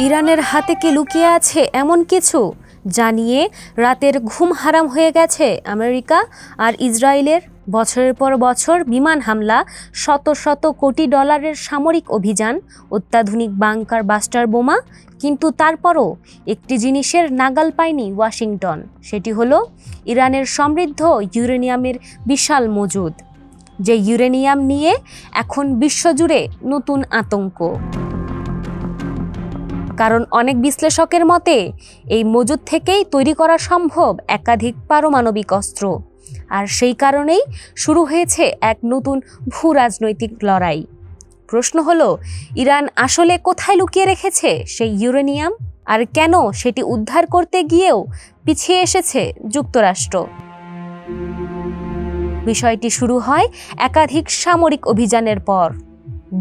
ইরানের হাতে কি লুকিয়ে আছে এমন কিছু জানিয়ে রাতের ঘুম হারাম হয়ে গেছে আমেরিকা আর ইসরায়েলের। বছরের পর বছর বিমান হামলা, শত শত কোটি ডলারের সামরিক অভিযান, অত্যাধুনিক বাংকার বাস্টার বোমা, কিন্তু তারপরও একটি জিনিসের নাগাল পায়নি ওয়াশিংটন। সেটি হলো ইরানের সমৃদ্ধ ইউরেনিয়ামের বিশাল মজুদ, যে ইউরেনিয়াম নিয়ে এখন বিশ্বজুড়ে নতুন আতঙ্ক। কারণ অনেক বিশ্লেষকের মতে এই মজুদ থেকেই তৈরি করা সম্ভব একাধিক পারমাণবিক অস্ত্র। আর সেই কারণেই শুরু হয়েছে এক নতুন ভূরাজনৈতিক লড়াই। প্রশ্ন হলো, ইরান আসলে কোথায় লুকিয়ে রেখেছে সেই ইউরেনিয়াম, আর কেন সেটি উদ্ধার করতে গিয়েও পিছিয়ে এসেছে যুক্তরাষ্ট্র? বিষয়টি শুরু হয় একাধিক সামরিক অভিযানের পর।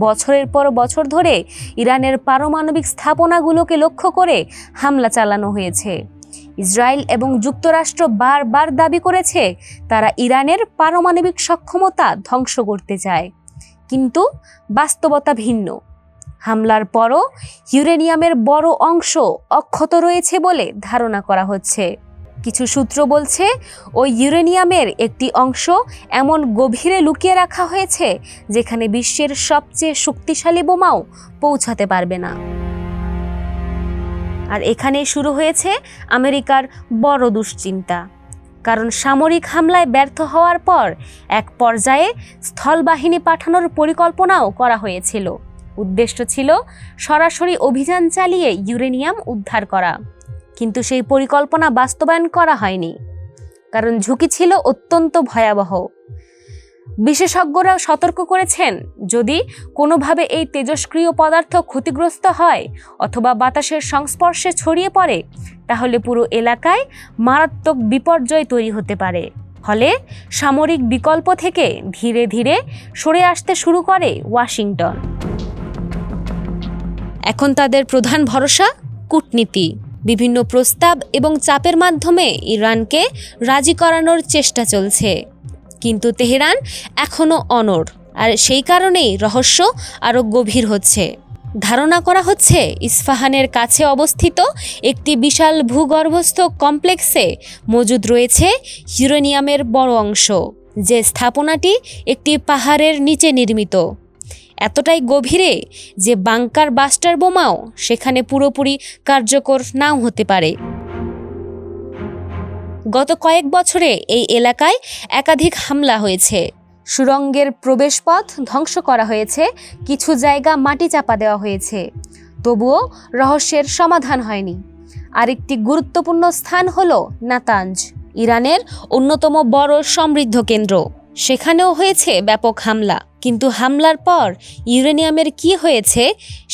বছরের পর বছর ধরে ইরানের পারমাণবিক স্থাপনাগুলোকে লক্ষ্য করে হামলা চালানো হয়েছে। ইসরায়েল এবং যুক্তরাষ্ট্র বারবার দাবি করেছে তারা ইরানের পারমাণবিক সক্ষমতা ধ্বংস করতে চায়, কিন্তু বাস্তবতা ভিন্ন। হামলার পরও ইউরেনিয়ামের বড় অংশ অক্ষত রয়েছে বলে ধারণা করা হচ্ছে। কিছু সূত্র বলছে ওই ইউরেনিয়ামের একটি অংশ এমন গভীরে লুকিয়ে রাখা হয়েছে যেখানে বিশ্বের সবচেয়ে শক্তিশালী বোমাও পৌঁছাতে পারবে না। আর এখানেই শুরু হয়েছে আমেরিকার বড় দুশ্চিন্তা। কারণ সামরিক হামলায় ব্যর্থ হওয়ার পর এক পর্যায়ে স্থলবাহিনী পাঠানোর পরিকল্পনাও করা হয়েছিল। উদ্দেশ্য ছিল সরাসরি অভিযান চালিয়ে ইউরেনিয়াম উদ্ধার করা, কিন্তু সেই পরিকল্পনা বাস্তবায়ন করা হয়নি, কারণ ঝুঁকি ছিল অত্যন্ত ভয়াবহ। বিশেষজ্ঞরা সতর্ক করেছেন, যদি কোনোভাবে এই তেজস্ক্রিয় পদার্থ ক্ষতিগ্রস্ত হয় অথবা বাতাসের সংস্পর্শে ছড়িয়ে পড়ে, তাহলে পুরো এলাকায় মারাত্মক বিপর্যয় তৈরি হতে পারে। ফলে সামরিক বিকল্প থেকে ধীরে ধীরে সরে আসতে শুরু করে ওয়াশিংটন। এখন তাদের প্রধান ভরসা কূটনীতি। বিভিন্ন প্রস্তাব এবং চাপের মাধ্যমে ইরানকে রাজি করানোর চেষ্টা চলছে, কিন্তু তেহরান এখনও অনড়। আর সেই কারণেই রহস্য আরও গভীর হচ্ছে। ধারণা করা হচ্ছে ইস্পাহানের কাছে অবস্থিত একটি বিশাল ভূগর্ভস্থ কমপ্লেক্সে মজুদ রয়েছে ইউরেনিয়ামের বড় অংশ, যে স্থাপনাটি একটি পাহাড়ের নিচে নির্মিত, এতটাই গভীরে যে বাংকার বাস্টার বোমাও সেখানে পুরোপুরি কার্যকর নাও হতে পারে। গত কয়েক বছরে এই এলাকায় একাধিক হামলা হয়েছে। সুড়ঙ্গের প্রবেশপথ ধ্বংস করা হয়েছে, কিছু জায়গা মাটি চাপা দেওয়া হয়েছে, তবুও রহস্যের সমাধান হয়নি। আরেকটি গুরুত্বপূর্ণ স্থান হলো নাতাঞ্জ, ইরানের অন্যতম বড় সমৃদ্ধ কেন্দ্র। সেখানেও হয়েছে ব্যাপক হামলা, কিন্তু হামলার পর ইউরেনিয়ামের কি হয়েছে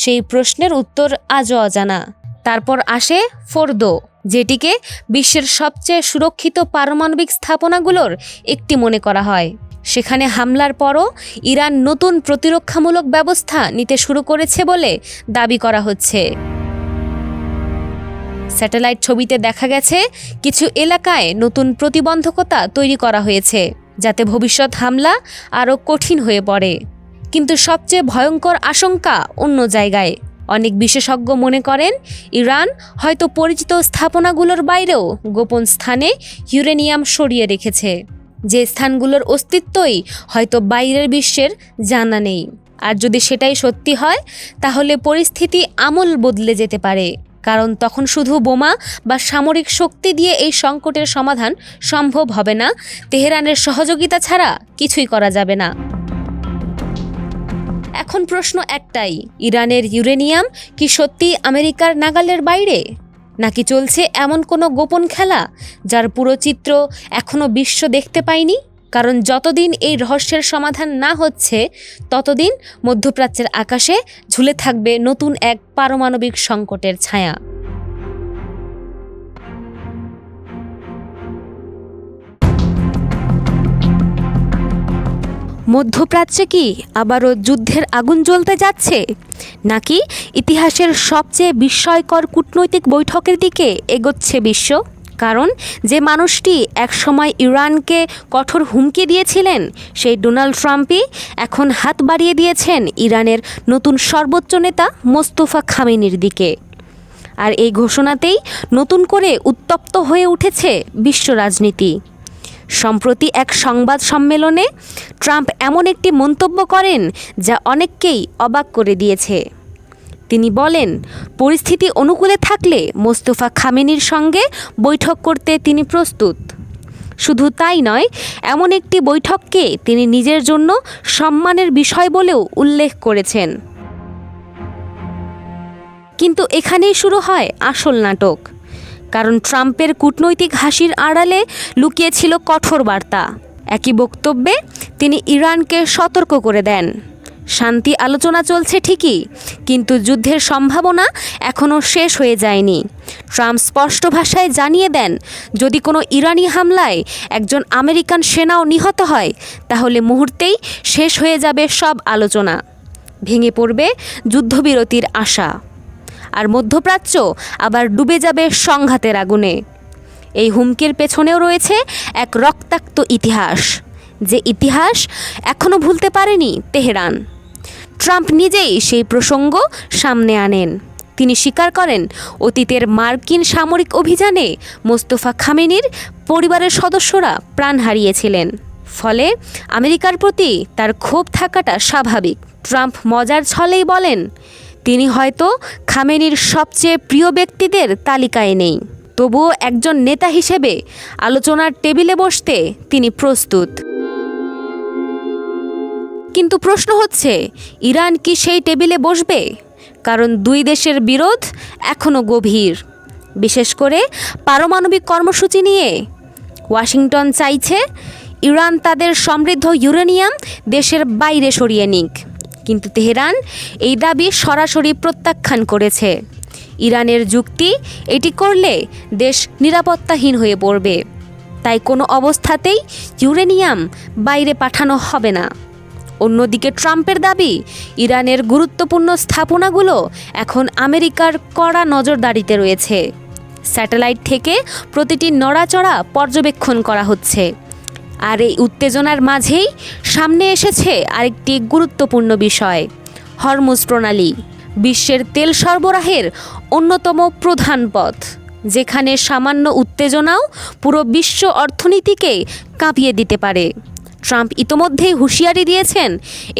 সেই প্রশ্নের উত্তর আজও অজানা। তারপর আসে ফোর্দো, যেটিকে বিশ্বের সবচেয়ে সুরক্ষিত পারমাণবিক স্থাপনাগুলোর একটি মনে করা হয়। সেখানে হামলার পরও ইরান নতুন প্রতিরক্ষামূলক ব্যবস্থা নিতে শুরু করেছে বলে দাবি করা হচ্ছে। স্যাটেলাইট ছবিতে দেখা গেছে কিছু এলাকায় নতুন প্রতিবন্ধকতা তৈরি করা হয়েছে, যাতে ভবিষ্যৎ হামলা আরও কঠিন হয়ে পড়ে। কিন্তু সবচেয়ে ভয়ঙ্কর আশঙ্কা অন্য জায়গায়। অনেক বিশেষজ্ঞ মনে করেন ইরান হয়তো পরিচিত স্থাপনাগুলোর বাইরেও গোপন স্থানে ইউরেনিয়াম সরিয়ে রেখেছে, যে স্থানগুলোর অস্তিত্বই হয়তো বাইরের বিশ্বের জানা নেই। আর যদি সেটাই সত্যি হয়, তাহলে পরিস্থিতি আমূল বদলে যেতে পারে। কারণ তখন শুধু বোমা বা সামরিক শক্তি দিয়ে এই সংকটের সমাধান সম্ভব হবে না। তেহরানের সহযোগিতা ছাড়া কিছুই করা যাবে না। এখন প্রশ্ন একটাই, ইরানের ইউরেনিয়াম কি সত্যি আমেরিকার নাগালের বাইরে, নাকি চলছে এমন কোনো গোপন খেলা যার পুরো চিত্র এখনও বিশ্ব দেখতে পায়নি? কারণ যতদিন এই রহস্যের সমাধান না হচ্ছে, ততদিন মধ্যপ্রাচ্যের আকাশে ঝুলে থাকবে নতুন এক পারমাণবিক সংকটের ছায়া। মধ্যপ্রাচ্যে কি আবারও যুদ্ধের আগুন জ্বলতে যাচ্ছে, নাকি ইতিহাসের সবচেয়ে বিস্ময়কর কূটনৈতিক বৈঠকের দিকে এগোচ্ছে বিশ্ব? কারণ যে মানুষটি একসময় ইরানকে কঠোর হুমকি দিয়েছিলেন, সেই ডোনাল্ড ট্রাম্পই এখন হাত বাড়িয়ে দিয়েছেন ইরানের নতুন সর্বোচ্চ নেতা মোস্তফা খামেনির দিকে। আর এই ঘোষণাতেই নতুন করে উত্তপ্ত হয়ে উঠেছে বিশ্ব রাজনীতি। সম্প্রতি এক সংবাদ সম্মেলনে ট্রাম্প এমন একটি মন্তব্য করেন যা অনেককেই অবাক করে দিয়েছে। তিনি বলেন, পরিস্থিতি অনুকূলে থাকলে মোস্তফা খামেনির সঙ্গে বৈঠক করতে তিনি প্রস্তুত। শুধু তাই নয়, এমন একটি বৈঠককে তিনি নিজের জন্য সম্মানের বিষয় বলেও উল্লেখ করেছেন। কিন্তু এখানেই শুরু হয় আসল নাটক, কারণ ট্রাম্পের কূটনৈতিক হাসির আড়ালে লুকিয়েছিল কঠোর বার্তা। একই বক্তব্যে তিনি ইরানকে সতর্ক করে দেন, শান্তি আলোচনা চলছে ঠিকই, কিন্তু যুদ্ধের সম্ভাবনা এখনও শেষ হয়ে যায়নি। ট্রাম্প স্পষ্ট ভাষায় জানিয়ে দেন, যদি কোনো ইরানি হামলায় একজন আমেরিকান সেনাও নিহত হয়, তাহলে মুহূর্তেই শেষ হয়ে যাবে সব আলোচনা, ভেঙে পড়বে যুদ্ধবিরতির আশা, আর মধ্যপ্রাচ্য আবার ডুবে যাবে সংঘাতের আগুনে। এই হুমকির পেছনেও রয়েছে এক রক্তাক্ত ইতিহাস, যে ইতিহাস এখনও ভুলতে পারেনি তেহরান। ট্রাম্প নিজেই সেই প্রসঙ্গ সামনে আনেন। তিনি স্বীকার করেন, অতীতের মার্কিন সামরিক অভিযানে মোস্তফা খামেনির পরিবারের সদস্যরা প্রাণ হারিয়েছিলেন, ফলে আমেরিকার প্রতি তার ক্ষোভ থাকাটা স্বাভাবিক। ট্রাম্প মজার ছলেই বলেন, তিনি হয়তো খামেনির সবচেয়ে প্রিয় ব্যক্তিদের তালিকায় নেই, তবুও একজন নেতা হিসেবে আলোচনার টেবিলে বসতে তিনি প্রস্তুত। কিন্তু প্রশ্ন হচ্ছে, ইরান কি সেই টেবিলে বসবে? কারণ দুই দেশের বিরোধ এখনও গভীর, বিশেষ করে পারমাণবিক কর্মসূচি নিয়ে। ওয়াশিংটন চাইছে ইরান তাদের সমৃদ্ধ ইউরেনিয়াম দেশের বাইরে সরিয়ে নিক, কিন্তু তেহরান এই দাবি সরাসরি প্রত্যাখ্যান করেছে। ইরানের যুক্তি, এটি করলে দেশ নিরাপত্তাহীন হয়ে পড়বে, তাই কোনো অবস্থাতেই ইউরেনিয়াম বাইরে পাঠানো হবে না। অন্যদিকে ট্রাম্পের দাবি, ইরানের গুরুত্বপূর্ণ স্থাপনাগুলো এখন আমেরিকার কড়া নজরদারিতে রয়েছে। স্যাটেলাইট থেকে প্রতিটি নড়াচড়া পর্যবেক্ষণ করা হচ্ছে। আর এই উত্তেজনার মাঝেই সামনে এসেছে আরেকটি গুরুত্বপূর্ণ বিষয়, হরমুজ প্রণালী, বিশ্বের তেল সরবরাহের অন্যতম প্রধান পথ, যেখানে সামান্য উত্তেজনাও পুরো বিশ্ব অর্থনীতিকে কাঁপিয়ে দিতে পারে। ট্রাম্প ইতোমধ্যেই হুঁশিয়ারি দিয়েছেন,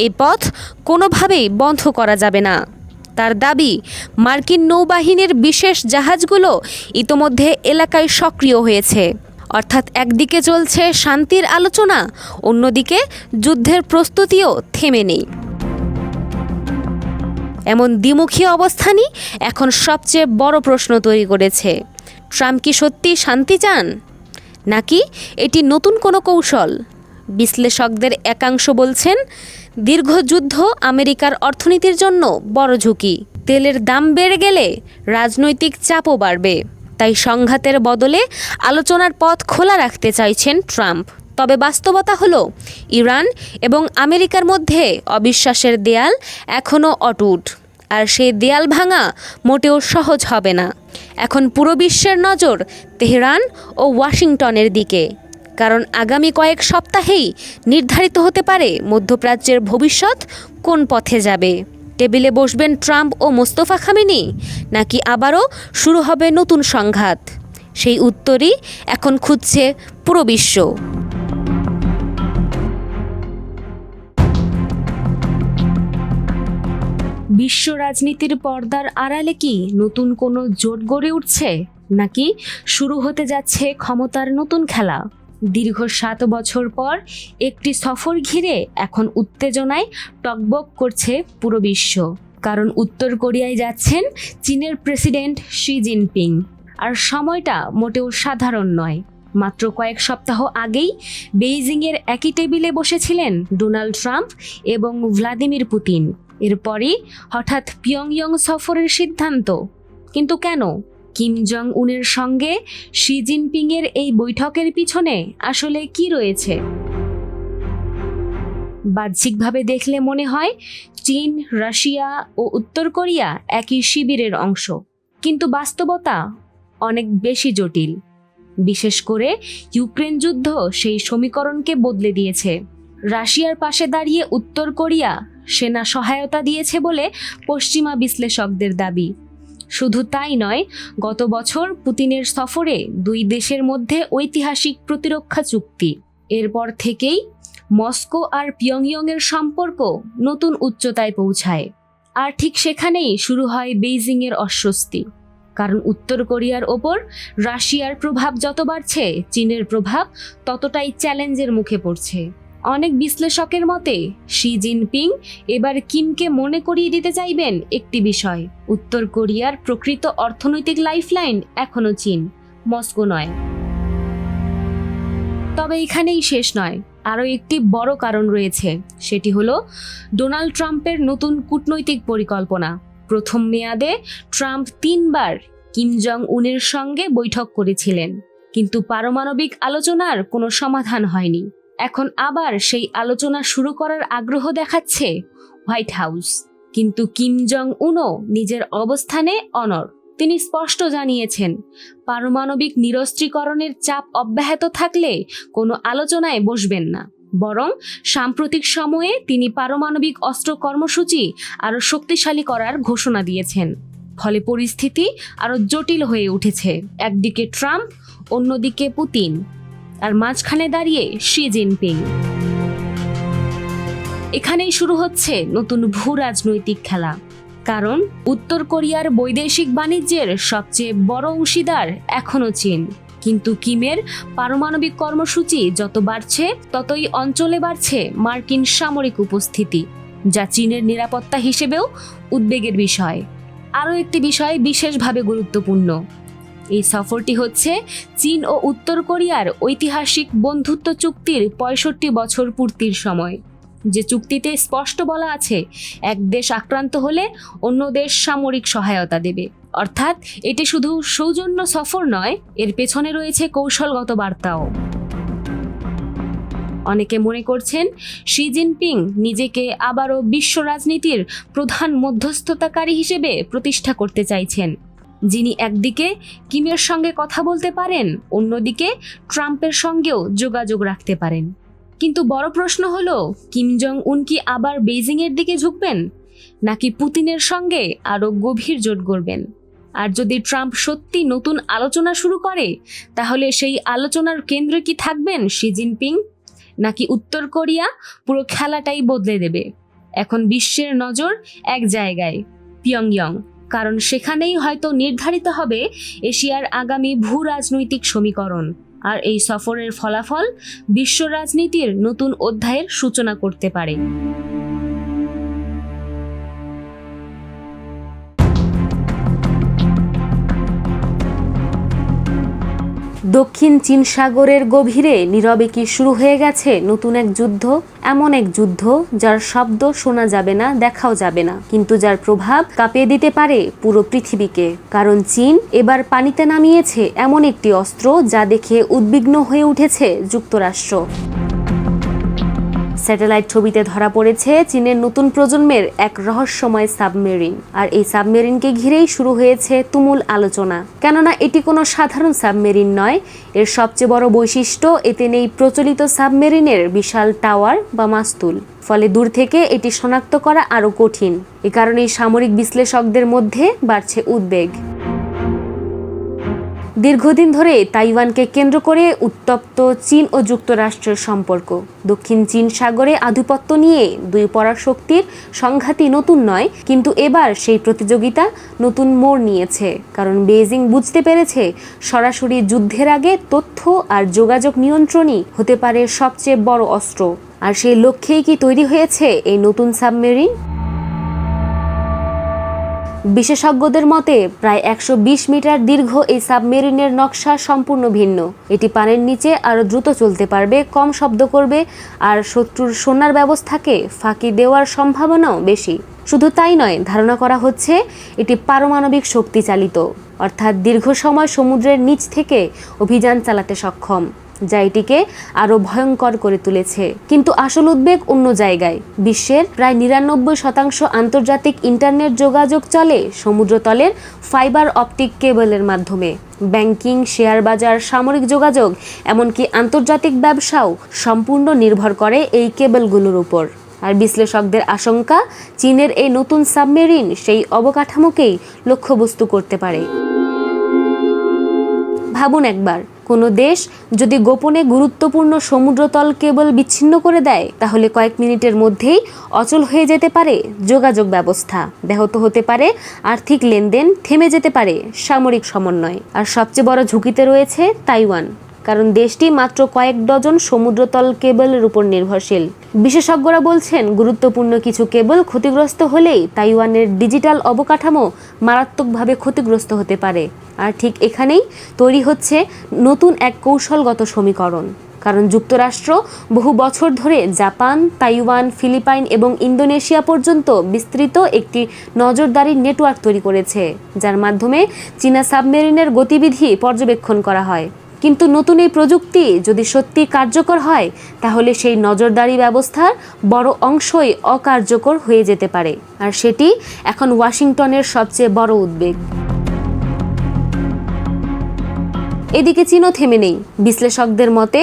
এই পথ কোনোভাবেই বন্ধ করা যাবে না। তার দাবি, মার্কিন নৌবাহিনীর বিশেষ জাহাজগুলো ইতোমধ্যে এলাকায় সক্রিয় হয়েছে। অর্থাৎ একদিকে চলছে শান্তির আলোচনা, অন্যদিকে যুদ্ধের প্রস্তুতিও থেমে নেই। এমন দ্বিমুখী অবস্থানই এখন সবচেয়ে বড় প্রশ্ন তৈরি করেছে। ট্রাম্প কি সত্যি শান্তি চান, নাকি এটি নতুন কোনো কৌশল? বিশ্লেষকদের একাংশ বলছেন, দীর্ঘ যুদ্ধ আমেরিকার অর্থনীতির জন্য বড় ঝুঁকি। তেলের দাম বেড়ে গেলে রাজনৈতিক চাপও বাড়বে, তাই সংঘাতের বদলে আলোচনার পথ খোলা রাখতে চাইছেন ট্রাম্প। তবে বাস্তবতা হলো, ইরান এবং আমেরিকার মধ্যে অবিশ্বাসের দেয়াল এখনও অটুট, আর সেই দেয়াল ভাঙা মোটেও সহজ হবে না। এখন পুরো বিশ্বের নজর তেহরান ও ওয়াশিংটনের দিকে, কারণ আগামী কয়েক সপ্তাহেই নির্ধারিত হতে পারে মধ্যপ্রাচ্যের ভবিষ্যৎ কোন পথে যাবে। টেবিলে বসবেন ট্রাম্প ও মোস্তফা খামেনি, নাকি আবারও শুরু হবে নতুন সংঘাত? সেই উত্তরই এখন খুঁজছে পুরো বিশ্ব। বিশ্ব রাজনীতির পর্দার আড়ালে কি নতুন কোনো জোট গড়ে উঠছে, নাকি শুরু হতে যাচ্ছে ক্ষমতার নতুন খেলা? দীর্ঘ 7 বছর পর একটি সফর ঘিরে এখন উত্তেজনায় টগবগ করছে পুরো বিশ্ব। কারণ উত্তর কোরিয়ায় যাচ্ছেন চীনের প্রেসিডেন্ট শি জিনপিং, আর সময়টা মোটেও সাধারণ নয়। মাত্র কয়েক সপ্তাহ আগেই বেইজিংয়ের একই টেবিলে বসেছিলেন ডোনাল্ড ট্রাম্প এবং ভ্লাদিমির পুতিন। এরপরই হঠাৎ পিয়ংইয়ং সফরের সিদ্ধান্ত। কিন্তু কেন? কিম জং উনের সঙ্গে শি জিনপিংয়ের এই বৈঠকের পিছনে আসলে কি রয়েছে? বাহ্যিকভাবে দেখলে মনে হয় চীন, রাশিয়া ও উত্তর কোরিয়া একই শিবিরের অংশ, কিন্তু বাস্তবতা অনেক বেশি জটিল। বিশেষ করে ইউক্রেন যুদ্ধ সেই সমীকরণকে বদলে দিয়েছে। রাশিয়ার পাশে দাঁড়িয়ে উত্তর কোরিয়া সেনা সহায়তা দিয়েছে বলে পশ্চিমা বিশ্লেষকদের দাবি। শুধু তাই নয়, গত বছর পুতিনের সফরে দুই দেশের মধ্যে ঐতিহাসিক প্রতিরক্ষা চুক্তি। এরপর থেকেই মস্কো আর পিয়ংইয়ংয়ের সম্পর্ক নতুন উচ্চতায় পৌঁছায়। আর ঠিক সেখানেই শুরু হয় বেইজিংয়ের অস্বস্তি। কারণ উত্তর কোরিয়ার ওপর রাশিয়ার প্রভাব যত বাড়ছে, চীনের প্রভাব ততটাই চ্যালেঞ্জের মুখে পড়ছে। অনেক বিশ্লেষকের মতে শি জিনপিং এবার কিমকে মনে করিয়ে দিতে চাইবেন একটি বিষয়: উত্তর কোরিয়ার প্রকৃত অর্থনৈতিক লাইফলাইন এখনো চীন, মস্কো নয়। তবে এখানেই শেষ নয়, আরও একটি বড় কারণ রয়েছে। সেটি হলো ডোনাল্ড ট্রাম্পের নতুন কূটনৈতিক পরিকল্পনা। প্রথম মেয়াদে ট্রাম্প 3 বার কিম জং উনের সঙ্গে বৈঠক করেছিলেন, কিন্তু পারমাণবিক আলোচনার কোনো সমাধান হয়নি। এখন আবার সেই আলোচনা শুরু করার আগ্রহ দেখাচ্ছে হোয়াইট হাউস। কিন্তু কিম জং উনও নিজের অবস্থানে অনড়। তিনি স্পষ্ট জানিয়েছেন, পারমাণবিক নিরস্ত্রীকরণের চাপ অব্যাহত থাকলে কোনো আলোচনায় বসবেন না। বরং সাম্প্রতিক সময়ে তিনি পারমাণবিক অস্ত্র কর্মসূচি আরও শক্তিশালী করার ঘোষণা দিয়েছেন। ফলে পরিস্থিতি আরও জটিল হয়ে উঠেছে। একদিকে ট্রাম্প, অন্যদিকে পুতিন, আর মাঝখানে দাঁড়িয়ে শি জিনপিং। এখানেই শুরু হচ্ছে নতুন ভূ রাজনৈতিক খেলা। কারণ উত্তর কোরিয়ার বৈদেশিক বাণিজ্যের সবচেয়ে বড় অংশীদার এখনো চীন। কিন্তু কিমের পারমাণবিক কর্মসূচি যত বাড়ছে, ততই অঞ্চলে বাড়ছে মার্কিন সামরিক উপস্থিতি, যা চীনের নিরাপত্তা হিসেবেও উদ্বেগের বিষয়। আরও একটি বিষয় বিশেষভাবে গুরুত্বপূর্ণ। এই সফরটি হচ্ছে চীন ও উত্তর কোরিয়ার ঐতিহাসিক বন্ধুত্ব চুক্তির 65 বছর পূর্তির সময়, যে চুক্তিতে স্পষ্ট বলা আছে এক দেশ আক্রান্ত হলে অন্য দেশ সামরিক সহায়তা দেবে। অর্থাৎ এটি শুধু সৌজন্য সফর নয়, এর পেছনে রয়েছে কৌশলগত বার্তাও। অনেকে মনে করছেন শি জিনপিং নিজেকে আবারও বিশ্ব রাজনীতির প্রধান মধ্যস্থতাকারী হিসেবে প্রতিষ্ঠা করতে চাইছেন, যিনি একদিকে কিমের সঙ্গে কথা বলতে পারেন, অন্যদিকে ট্রাম্পের সঙ্গেও যোগাযোগ রাখতে পারেন। কিন্তু বড় প্রশ্ন হলো, কিম জং উন কি আবার বেইজিংয়ের দিকে ঝুঁকবেন, নাকি পুতিনের সঙ্গে আরও গভীর জোট গড়বেন? আর যদি ট্রাম্প সত্যি নতুন আলোচনা শুরু করে, তাহলে সেই আলোচনার কেন্দ্রে কি থাকবেন শি জিনপিং, নাকি উত্তর কোরিয়া পুরো খেলাটাই বদলে দেবে? এখন বিশ্বের নজর এক জায়গায়, পিয়ংইয়ং। কারণ সেখানেই হয়তো নির্ধারিত হবে এশিয়ার আগামী ভূ রাজনৈতিক সমীকরণ। আর এই সফরের ফলাফল বিশ্ব রাজনীতির নতুন অধ্যায়ের সূচনা করতে পারে। দক্ষিণ চীন সাগরের গভীরে নীরবে কি শুরু হয়ে গেছে নতুন এক যুদ্ধ? এমন এক যুদ্ধ যার শব্দ শোনা যাবে না, দেখাও যাবে না, কিন্তু যার প্রভাব কাঁপিয়ে দিতে পারে পুরো পৃথিবীকে। কারণ চীন এবার পানিতে নামিয়েছে এমন একটি অস্ত্র যা দেখে উদ্বিগ্ন হয়ে উঠেছে যুক্তরাষ্ট্র। স্যাটেলাইট ছবিতে ধরা পড়েছে চীনের নতুন প্রজন্মের এক রহস্যময় সাবমেরিন। আর এই সাবমেরিনকে ঘিরেই শুরু হয়েছে তুমুল আলোচনা। কেননা এটি কোনো সাধারণ সাবমেরিন নয়। এর সবচেয়ে বড় বৈশিষ্ট্য, এতে নেই প্রচলিত সাবমেরিনের বিশাল টাওয়ার বা মাস্তুল। ফলে দূর থেকে এটি শনাক্ত করা আরও কঠিন। এ কারণেই সামরিক বিশ্লেষকদের মধ্যে বাড়ছে উদ্বেগ। দীর্ঘদিন ধরে তাইওয়ানকে কেন্দ্র করে উত্তপ্ত চীন ও যুক্তরাষ্ট্রের সম্পর্ক। দক্ষিণ চীন সাগরে আধিপত্য নিয়ে দুই পরাশক্তির সংঘাতই নতুন নয়, কিন্তু এবার সেই প্রতিযোগিতা নতুন মোড় নিয়েছে। কারণ বেইজিং বুঝতে পেরেছে সরাসরি যুদ্ধের আগে তথ্য আর যোগাযোগ নিয়ন্ত্রণই হতে পারে সবচেয়ে বড় অস্ত্র। আর সেই লক্ষ্যেই কি তৈরি হয়েছে এই নতুন সাবমেরিন? বিশেষজ্ঞদের মতে প্রায় 120 মিটার দীর্ঘ এই সাবমেরিনের নকশা সম্পূর্ণ ভিন্ন। এটি পানির নিচে আরও দ্রুত চলতে পারবে, কম শব্দ করবে, আর শত্রুর সোনার ব্যবস্থাকে ফাঁকি দেওয়ার সম্ভাবনাও বেশি। শুধু তাই নয়, ধারণা করা হচ্ছে এটি পারমাণবিক শক্তি চালিত, অর্থাৎ দীর্ঘ সময় সমুদ্রের নিচ থেকে অভিযান চালাতে সক্ষম, যা এটিকে আরও ভয়ঙ্কর করে তুলেছে। কিন্তু আসল উদ্বেগ অন্য জায়গায়। বিশ্বের প্রায় 99% আন্তর্জাতিক ইন্টারনেট যোগাযোগ চলে সমুদ্রতলের ফাইবার অপটিক কেবলের মাধ্যমে। ব্যাংকিং, শেয়ার বাজার, সামরিক যোগাযোগ, এমনকি আন্তর্জাতিক ব্যবসাও সম্পূর্ণ নির্ভর করে এই কেবলগুলোর উপর। আর বিশ্লেষকদের আশঙ্কা, চীনের এই নতুন সাবমেরিন সেই অবকাঠামোকেই লক্ষ্যবস্তু করতে পারে। ভাবুন একবার, কোনো দেশ যদি গোপনে গুরুত্বপূর্ণ সমুদ্রতল কেবল বিচ্ছিন্ন করে দেয়, তাহলে কয়েক মিনিটের মধ্যেই অচল হয়ে যেতে পারে যোগাযোগ ব্যবস্থা, ব্যাহত হতে পারে আর্থিক লেনদেন, থেমে যেতে পারে সামরিক সমন্বয়। আর সবচেয়ে বড় ঝুঁকিতে রয়েছে তাইওয়ান, কারণ দেশটি মাত্র কয়েক ডজন সমুদ্রতল কেবলের উপর নির্ভরশীল। বিশেষজ্ঞরা বলছেন, গুরুত্বপূর্ণ কিছু কেবল ক্ষতিগ্রস্ত হলেই তাইওয়ানের ডিজিটাল অবকাঠামো মারাত্মকভাবে ক্ষতিগ্রস্ত হতে পারে। আর ঠিক এখানেই তৈরি হচ্ছে নতুন এক কৌশলগত সমীকরণ, কারণ যুক্তরাষ্ট্র বহু বছর ধরে জাপান, তাইওয়ান, ফিলিপাইন এবং ইন্দোনেশিয়া পর্যন্ত বিস্তৃত একটি নজরদারি নেটওয়ার্ক তৈরি করেছে, যার মাধ্যমে চীনা সাবমেরিনের গতিবিধি পর্যবেক্ষণ করা হয়। কিন্তু নতুন এই প্রযুক্তি যদি সত্যি কার্যকর হয়, তাহলে সেই নজরদারি ব্যবস্থার বড় অংশই অকার্যকর হয়ে যেতে পারে। আর সেটি এখন ওয়াশিংটনের সবচেয়ে বড় উদ্বেগ। এদিকে চীনও থেমে নেই। বিশ্লেষকদের মতে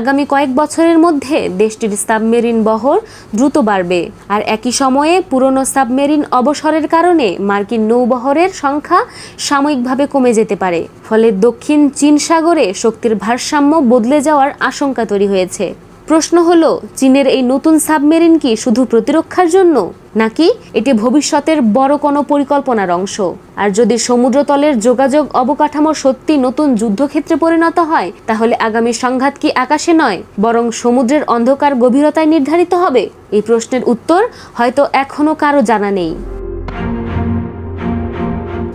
আগামী কয়েক বছরের মধ্যে দেশটির সাবমেরিন বহর দ্রুত বাড়বে, আর একই সময়ে পুরনো সাবমেরিন অবসরের কারণে মার্কিন নৌবহরের সংখ্যা সাময়িকভাবে কমে যেতে পারে। ফলে দক্ষিণ চীন সাগরে শক্তির ভারসাম্য বদলে যাওয়ার আশঙ্কা তৈরি হয়েছে। প্রশ্ন হলো, চীনের এই নতুন সাবমেরিন কি শুধু প্রতিরক্ষার জন্য, নাকি এটি ভবিষ্যতের বড় কোনো পরিকল্পনার অংশ? আর যদি সমুদ্রতলের যোগাযোগ অবকাঠামো সত্যি নতুন যুদ্ধক্ষেত্রে পরিণত হয়, তাহলে আগামী সংঘাত কি আকাশে নয়, বরং সমুদ্রের অন্ধকার গভীরতায় নির্ধারিত হবে? এই প্রশ্নের উত্তর হয়তো এখনো কারো জানা নেই।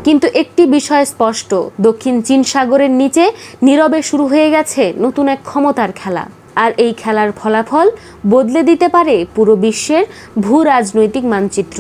কিন্তু একটি বিষয় স্পষ্ট, দক্ষিণ চীন সাগরের নিচে নীরবে শুরু হয়ে গেছে নতুন এক ক্ষমতার খেলা। আর এই খেলার ফলাফল বদলে দিতে পারে পুরো বিশ্বের ভূ রাজনৈতিক মানচিত্র।